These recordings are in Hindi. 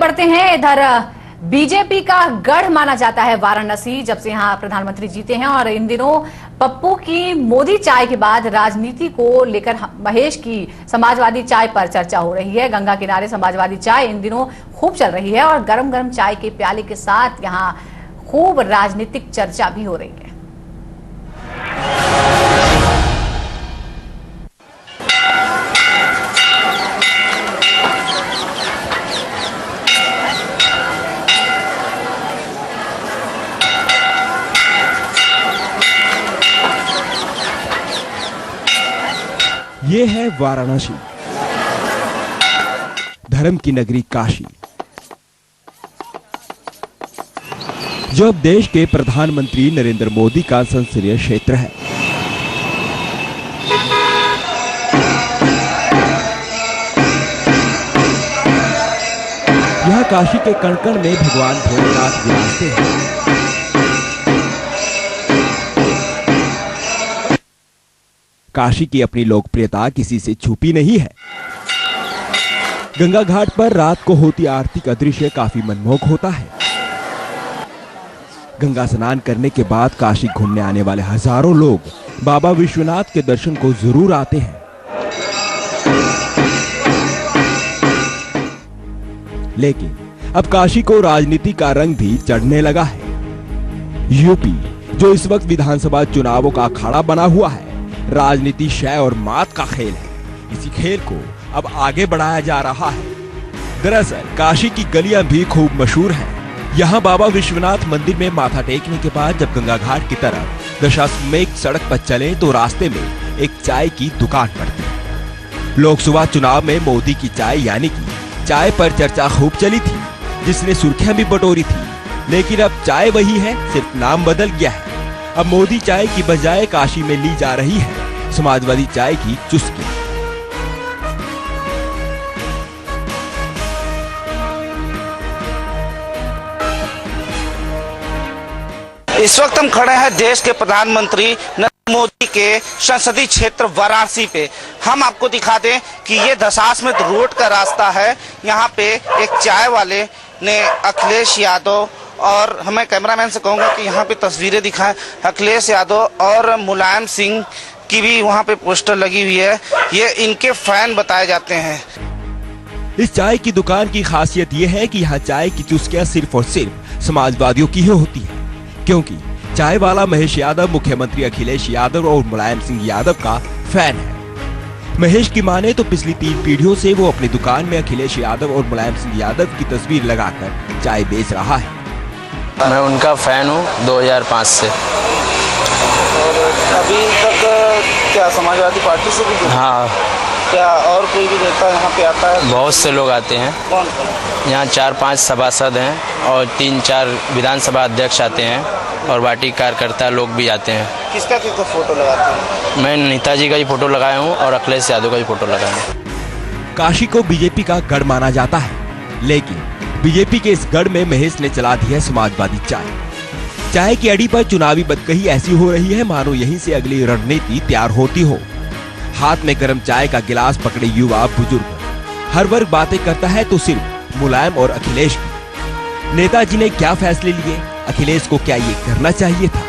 बढ़ते हैं। इधर बीजेपी का गढ़ माना जाता है वाराणसी, जब से यहां प्रधानमंत्री जीते हैं। और इन दिनों पप्पू की मोदी चाय के बाद राजनीति को लेकर महेश की समाजवादी चाय पर चर्चा हो रही है। गंगा किनारे समाजवादी चाय इन दिनों खूब चल रही है और गरम गरम चाय के प्याले के साथ यहां खूब राजनीतिक चर्चा भी हो रही है। ये है वाराणसी, धर्म की नगरी काशी, जो अब देश के प्रधानमंत्री नरेंद्र मोदी का संसदीय क्षेत्र है। यह काशी के कण कण में भगवान भोलेनाथ विराजते हैं। काशी की अपनी लोकप्रियता किसी से छुपी नहीं है। गंगा घाट पर रात को होती आरती का दृश्य काफी मनमोहक होता है। गंगा स्नान करने के बाद काशी घूमने आने वाले हजारों लोग बाबा विश्वनाथ के दर्शन को जरूर आते हैं। लेकिन अब काशी को राजनीति का रंग भी चढ़ने लगा है। यूपी, जो इस वक्त विधानसभा चुनावों का अखाड़ा बना हुआ है, राजनीति शय और मात का खेल है। इसी खेल को अब आगे बढ़ाया जा रहा है। दरअसल काशी की गलियां भी खूब मशहूर हैं। यहाँ बाबा विश्वनाथ मंदिर में माथा टेकने के बाद जब गंगा घाट की तरफ दशाश्वमेध सड़क पर चले तो रास्ते में एक चाय की दुकान पड़ती है। लोकसभा चुनाव में मोदी की चाय यानी कि चाय पर चर्चा खूब चली थी, जिसने सुर्खियां भी बटोरी थी। लेकिन अब चाय वही है, सिर्फ नाम बदल गया है। अब मोदी चाय की बजाय काशी में ली जा रही है समाजवादी चाय की चुस्की। इस वक्त हम खड़े हैं देश के प्रधानमंत्री नरेंद्र मोदी के संसदीय क्षेत्र वाराणसी पे। हम आपको दिखा दें कि ये दशाश्वमेध रोड का रास्ता है। यहाँ पे एक चाय वाले ने अखिलेश यादव, और हमें कैमरामैन से कहूंगा कि यहाँ पे तस्वीरें दिखाएं, अखिलेश यादव और मुलायम सिंह की भी वहाँ पे पोस्टर लगी हुई है। ये इनके फैन बताए जाते हैं। इस चाय की दुकान की खासियत यह है कि यहाँ चाय की चुस्कियां सिर्फ और सिर्फ समाजवादियों की ही होती है, क्योंकि चाय वाला महेश यादव मुख्यमंत्री अखिलेश यादव और मुलायम सिंह यादव का फैन है। महेश की माने तो पिछली 3 पीढ़ियों से वो अपनी दुकान में अखिलेश यादव और मुलायम सिंह यादव की तस्वीर लगाकर चाय बेच रहा है। मैं उनका फैन हूँ 2005 से। और अभी तक क्या समाजवादी पार्टी से भी? हाँ। क्या और कोई भी नेता यहाँ पे आता है? बहुत से लोग आते हैं। कौन? यहाँ 4-5 सभासद हैं और 3-4 विधानसभा अध्यक्ष आते हैं और पार्टी कार्यकर्ता लोग भी आते हैं। किसका फोटो लगाते हैं? मैं नेताजी का ही फोटो लगाया हूँ और अखिलेश यादव का ही फोटो लगाया हूँ। काशी को बीजेपी का गढ़ माना जाता है, लेकिन बीजेपी के इस गढ़ में महेश ने चला दी है समाजवादी चाय। चाय की अड़ी पर चुनावी बदकही ऐसी हो रही है मानो यहीं से अगली रणनीति तैयार होती हो। हाथ में गर्म चाय का गिलास पकड़े युवा बुजुर्ग, हर वर्ग बातें करता है तो सिर्फ मुलायम और अखिलेश की। नेताजी ने क्या फैसले लिए? अखिलेश को क्या ये करना चाहिए था?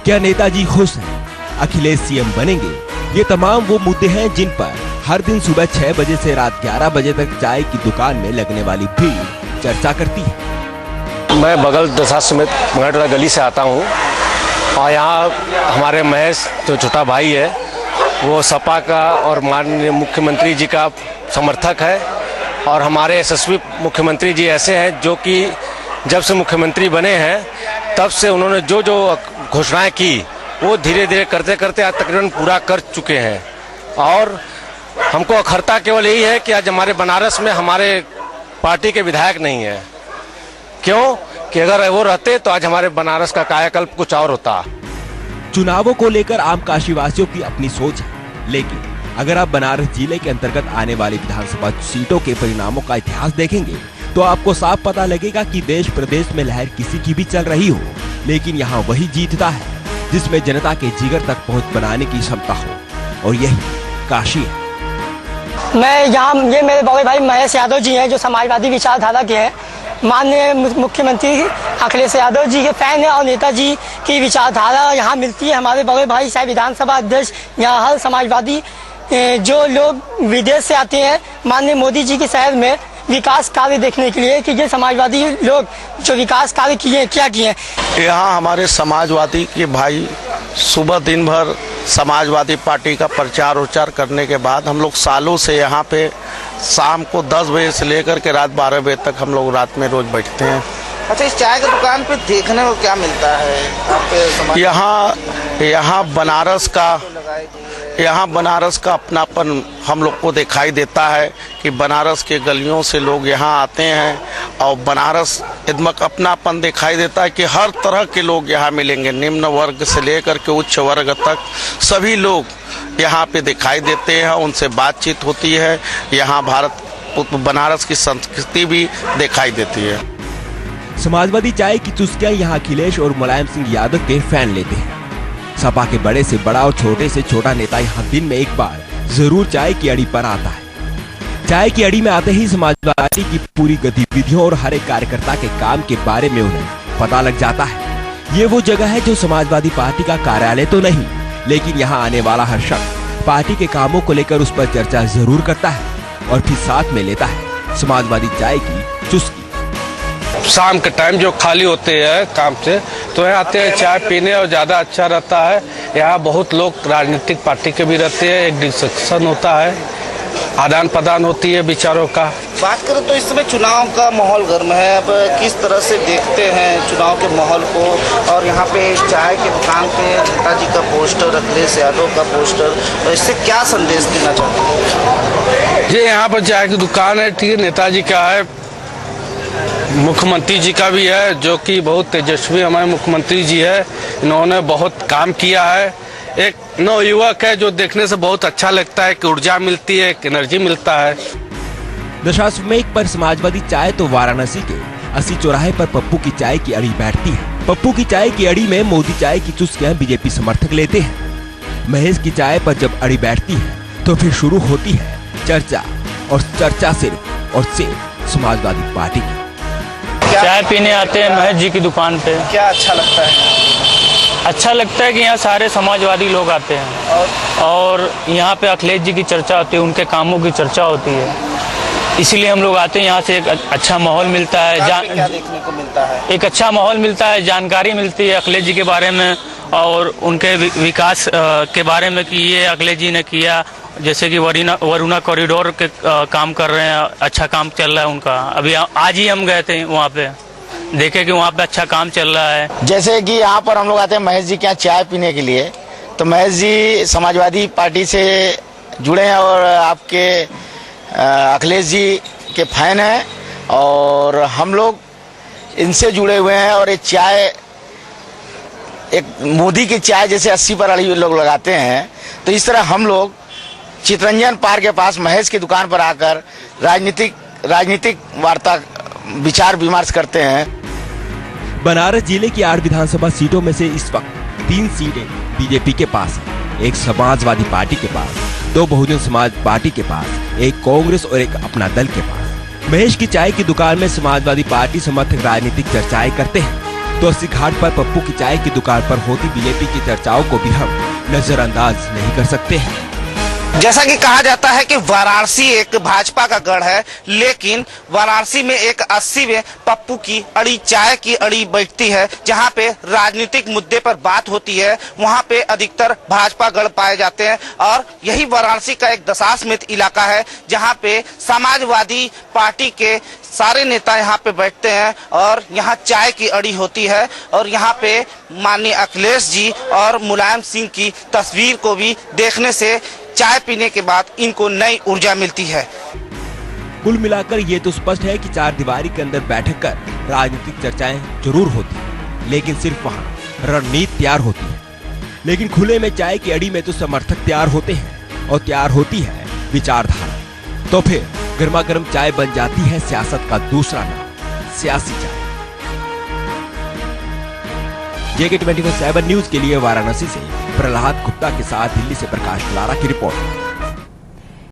क्या नेताजी खुश हैं? अखिलेश सीएम बनेंगे? ये तमाम वो मुद्दे हैं जिन पर हर दिन सुबह 6 बजे से रात 11 बजे तक चाय की दुकान में लगने वाली भीड़ चर्चा करती है। मैं बगल दशाश्वमेध मंगलटोला गली से आता हूँ और यहाँ हमारे महेश जो छोटा भाई है वो सपा का और माननीय मुख्यमंत्री जी का समर्थक है। और हमारे यशस्वी मुख्यमंत्री जी ऐसे हैं जो कि जब से मुख्यमंत्री बने हैं तब से उन्होंने जो जो घोषणाएं की वो धीरे धीरे करते करते आज तकरीबन पूरा कर चुके हैं। और हमको अखरता केवल यही है कि आज हमारे बनारस में हमारे पार्टी के विधायक नहीं है। क्यों कि अगर वो रहते तो आज हमारे बनारस का कायाकल्प कुछ और होता। चुनावों को लेकर आम काशीवासियों की अपनी सोच है, लेकिन अगर आप बनारस जिले के अंतर्गत आने वाली विधानसभा सीटों के परिणामों का इतिहास देखेंगे तो आपको साफ पता लगेगा कि देश प्रदेश में लहर किसी की भी चल रही हो, लेकिन यहाँ वही जीतता है जिसमें जनता के जिगर तक पहुँच बनाने की क्षमता हो, और यही काशी है। मैं यहाँ ये मेरे बड़े भाई महेश यादव जी हैं जो समाजवादी विचारधारा के हैं। माननीय मुख्यमंत्री अखिलेश यादव जी के फैन है और नेताजी की विचारधारा यहाँ मिलती है। हमारे बड़े भाई साहब विधानसभा अध्यक्ष, यहाँ हर समाजवादी जो लोग विदेश से आते हैं माननीय मोदी जी के शहर में विकास कार्य देखने के लिए कि ये समाजवादी लोग जो विकास कार्य किए क्या किए। यहाँ हमारे समाजवादी के भाई सुबह दिन भर समाजवादी पार्टी का प्रचार उच्चार करने के बाद हम लोग सालों से यहाँ पे शाम को 10 बजे से लेकर के रात 12 बजे तक हम लोग रात में रोज बैठते हैं। अच्छा, इस चाय की दुकान पे देखने को क्या मिलता है? यहाँ बनारस का अपनापन हम लोग को दिखाई देता है कि बनारस के गलियों से लोग यहाँ आते हैं और बनारस इदमक अपनापन दिखाई देता है कि हर तरह के लोग यहाँ मिलेंगे, निम्न वर्ग से लेकर के उच्च वर्ग तक सभी लोग यहाँ पे दिखाई देते हैं, उनसे बातचीत होती है। यहाँ बनारस की संस्कृति भी दिखाई देती है। समाजवादी चाय की चुस्कियां यहाँ अखिलेश और मुलायम सिंह यादव के फैन लेते हैं। सपा के बड़े से बड़ा और छोटे से छोटा नेता यहाँ दिन में एक बार जरूर चाय की अड़ी पर आता है। चाय की अड़ी में आते ही समाजवादी की पूरी गतिविधियों और हर एक कार्यकर्ता के काम के बारे में उन्हें पता लग जाता है। ये वो जगह है जो समाजवादी पार्टी का कार्यालय तो नहीं, लेकिन यहाँ आने वाला हर शख्स पार्टी के कामों को लेकर उस पर चर्चा जरूर करता है और फिर साथ में लेता है समाजवादी चाय की चुस्की। शाम के टाइम जो खाली होते हैं काम से तो यहाँ आते हैं चाय पीने और ज़्यादा अच्छा रहता है। यहाँ बहुत लोग राजनीतिक पार्टी के भी रहते हैं, एक डिस्कशन होता है, आदान प्रदान होती है विचारों का। बात करें तो इस समय चुनाव का माहौल गर्म है, अब किस तरह से देखते हैं चुनाव के माहौल को? और यहाँ पे चाय के दुकान पे नेताजी का पोस्टर, अखिलेश यादव का पोस्टर, इससे क्या संदेश देना चाहते हैं? ये यहाँ पर चाय की दुकान है, ठीक है, नेताजी का है, मुख्यमंत्री जी का भी है, जो कि बहुत तेजस्वी हमारे मुख्यमंत्री जी है। इन्होंने बहुत काम किया है। एक नवयुवक है जो देखने से बहुत अच्छा लगता है, कि ऊर्जा मिलती है, एक एनर्जी मिलता है। दशाश्वमेध पर समाजवादी चाय तो वाराणसी के 80 चौराहे पर पप्पू की चाय की अड़ी बैठती है। पप्पू की चाय की अड़ी में मोदी चाय की चुस्कियां बीजेपी समर्थक लेते हैं। महेश की चाय पर जब अड़ी बैठती है तो फिर शुरू होती है चर्चा, और चर्चा सिर्फ और सिर्फ समाजवादी पार्टी की। चाय पीने आते हैं महेश जी की दुकान पे। क्या अच्छा लगता है? अच्छा लगता है कि यहाँ सारे समाजवादी लोग आते हैं और यहाँ पे अखिलेश जी की चर्चा होती है, उनके कामों की चर्चा होती है, इसीलिए हम लोग आते हैं। यहाँ से एक अच्छा माहौल मिलता है, क्या देखने को मिलता है? एक अच्छा माहौल मिलता है, जानकारी मिलती है अखिलेश जी के बारे में और उनके विकास के बारे में कि ये अखिलेश जी ने किया, जैसे कि वरुणा कॉरिडोर के काम कर रहे हैं, अच्छा काम चल रहा है उनका। अभी आज ही हम गए थे वहाँ पे, देखे कि वहाँ पे अच्छा काम चल रहा है। जैसे कि यहाँ पर हम लोग आते हैं महेश जी के यहाँ चाय पीने के लिए, तो महेश जी समाजवादी पार्टी से जुड़े हैं और आपके अखिलेश जी के फैन हैं और हम लोग इनसे जुड़े हुए हैं। और ये चाय एक मोदी की चाय जैसे 80 पर अड़ी लोग लगाते हैं, तो इस तरह हम लोग चितरंजन पार्क के पास महेश की दुकान पर आकर राजनीतिक वार्ता विचार विमर्श करते हैं। बनारस जिले की 8 विधानसभा सीटों में से इस वक्त 3 सीटें बीजेपी के पास है, एक समाजवादी पार्टी के पास, 2 बहुजन समाज पार्टी के पास, एक कांग्रेस और एक अपना दल के पास। महेश की चाय की दुकान में समाजवादी पार्टी समर्थक राजनीतिक चर्चाएं करते हैं, तो 80 घाट पर पप्पू की चाय की दुकान पर होती बीजेपी की चर्चाओं को भी हम नजरअंदाज नहीं कर सकते हैं। जैसा कि कहा जाता है कि वाराणसी एक भाजपा का गढ़ है, लेकिन वाराणसी में एक 80 में पप्पू की अड़ी, चाय की अड़ी बैठती है, जहां पे राजनीतिक मुद्दे पर बात होती है, वहां पे अधिकतर भाजपा गढ़ पाए जाते हैं। और यही वाराणसी का एक दशाश्वमेध इलाका है, जहां पे समाजवादी पार्टी के सारे नेता यहाँ पे बैठते हैं और यहाँ चाय की अड़ी होती है। और यहाँ पे माननीय अखिलेश जी और मुलायम सिंह की तस्वीर को भी देखने से चाय पीने के बाद इनको नई ऊर्जा मिलती है। कुल मिलाकर ये तो स्पष्ट है कि 4 दीवारी के अंदर बैठक कर राजनीतिक चर्चाएं जरूर होती हैं, लेकिन सिर्फ वहाँ रणनीति तैयार होती है। लेकिन खुले में चाय की अड़ी में तो समर्थक तैयार होते हैं और तैयार होती है विचारधारा। तो फिर गर्मा गर्म चाय बन जाती है सियासत का दूसरा नाम, सियासी चाय। JK 24/7 न्यूज के लिए वाराणसी से प्रहलाद गुप्ता के साथ दिल्ली से प्रकाश लारा की रिपोर्ट।